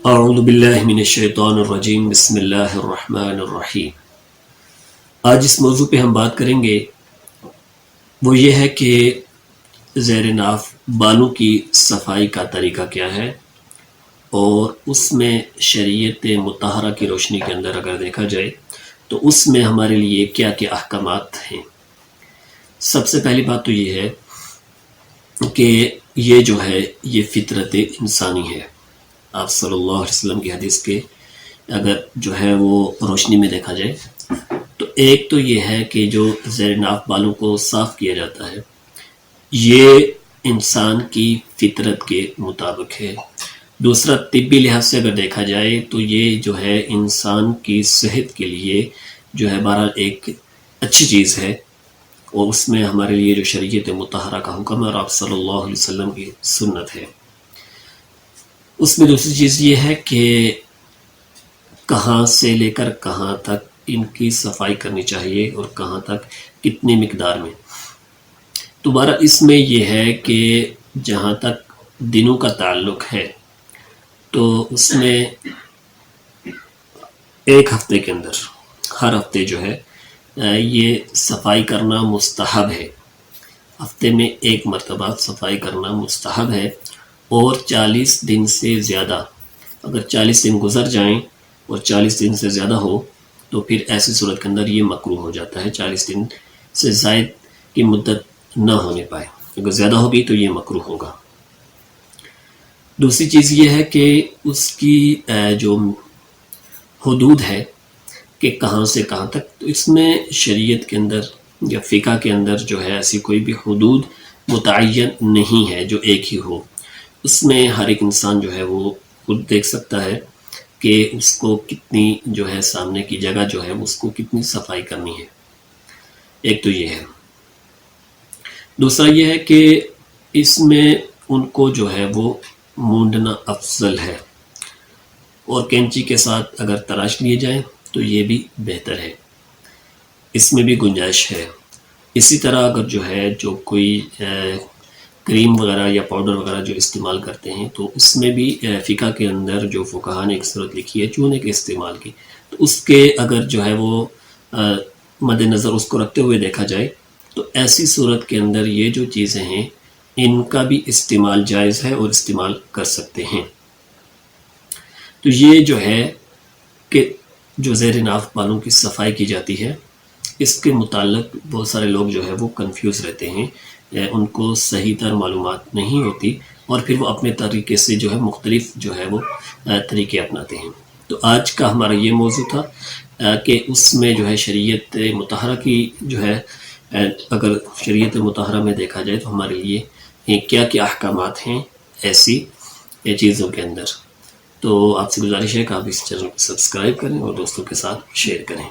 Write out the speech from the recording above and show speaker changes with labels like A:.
A: اعوذ باللہ من الشیطان الرجیم بسم اللہ الرحمن الرحیم۔ آج اس موضوع پہ ہم بات کریں گے وہ یہ ہے کہ زیر ناف بالوں کی صفائی کا طریقہ کیا ہے، اور اس میں شریعت مطہرہ کی روشنی کے اندر اگر دیکھا جائے تو اس میں ہمارے لیے کیا کیا احکامات ہیں۔ سب سے پہلی بات تو یہ ہے کہ یہ جو ہے یہ فطرت انسانی ہے۔ آپ صلی اللہ علیہ وسلم کی حدیث کے اگر جو ہے وہ روشنی میں دیکھا جائے تو ایک تو یہ ہے کہ جو زیر ناف بالوں کو صاف کیا جاتا ہے یہ انسان کی فطرت کے مطابق ہے۔ دوسرا، طبی لحاظ سے اگر دیکھا جائے تو یہ جو ہے انسان کی صحت کے لیے جو ہے بہرحال ایک اچھی چیز ہے، اور اس میں ہمارے لیے جو شریعت مطہرہ کا حکم ہے اور آپ صلی اللہ علیہ وسلم کی سنت ہے۔ اس میں دوسری چیز یہ ہے کہ کہاں سے لے کر کہاں تک ان کی صفائی کرنی چاہیے اور کہاں تک کتنی مقدار میں۔ دوبارہ اس میں یہ ہے کہ جہاں تک دنوں کا تعلق ہے تو اس میں ایک ہفتے کے اندر ہر ہفتے جو ہے یہ صفائی کرنا مستحب ہے۔ ہفتے میں ایک مرتبہ صفائی کرنا مستحب ہے، اور 40 دن سے زیادہ اگر 40 دن گزر جائیں اور 40 دن سے زیادہ ہو تو پھر ایسی صورت کے اندر یہ مکروہ ہو جاتا ہے۔ 40 دن سے زائد کی مدت نہ ہونے پائے، اگر زیادہ ہوگی تو یہ مکروہ ہوگا۔ دوسری چیز یہ ہے کہ اس کی جو حدود ہے کہ کہاں سے کہاں تک، تو اس میں شریعت کے اندر یا فقہ کے اندر جو ہے ایسی کوئی بھی حدود متعین نہیں ہے جو ایک ہی ہو۔ اس میں ہر ایک انسان جو ہے وہ خود دیکھ سکتا ہے کہ اس کو کتنی جو ہے سامنے کی جگہ جو ہے اس کو کتنی صفائی کرنی ہے۔ ایک تو یہ ہے۔ دوسرا یہ ہے کہ اس میں ان کو جو ہے وہ مونڈنا افضل ہے، اور کینچی کے ساتھ اگر تراش لیے جائیں تو یہ بھی بہتر ہے، اس میں بھی گنجائش ہے۔ اسی طرح اگر جو ہے جو کوئی کریم وغیرہ یا پاؤڈر وغیرہ جو استعمال کرتے ہیں تو اس میں بھی فقہ کے اندر جو فقہاء نے ایک صورت لکھی ہے چونے کے استعمال کی، تو اس کے اگر جو ہے وہ مد نظر اس کو رکھتے ہوئے دیکھا جائے تو ایسی صورت کے اندر یہ جو چیزیں ہیں ان کا بھی استعمال جائز ہے اور استعمال کر سکتے ہیں۔ تو یہ جو ہے کہ جو زیر ناف بالوں کی صفائی کی جاتی ہے اس کے متعلق بہت سارے لوگ جو ہے وہ کنفیوز رہتے ہیں، ان کو صحیح تر معلومات نہیں ہوتی، اور پھر وہ اپنے طریقے سے جو ہے مختلف جو ہے وہ طریقے اپناتے ہیں۔ تو آج کا ہمارا یہ موضوع تھا کہ اس میں جو ہے شریعت مطہرہ کی جو ہے اگر شریعت مطہرہ میں دیکھا جائے تو ہمارے لیے کیا کیا احکامات ہیں ایسی چیزوں کے اندر۔ تو آپ سے گزارش ہے کہ آپ اس چینل کو سبسکرائب کریں اور دوستوں کے ساتھ شیئر کریں۔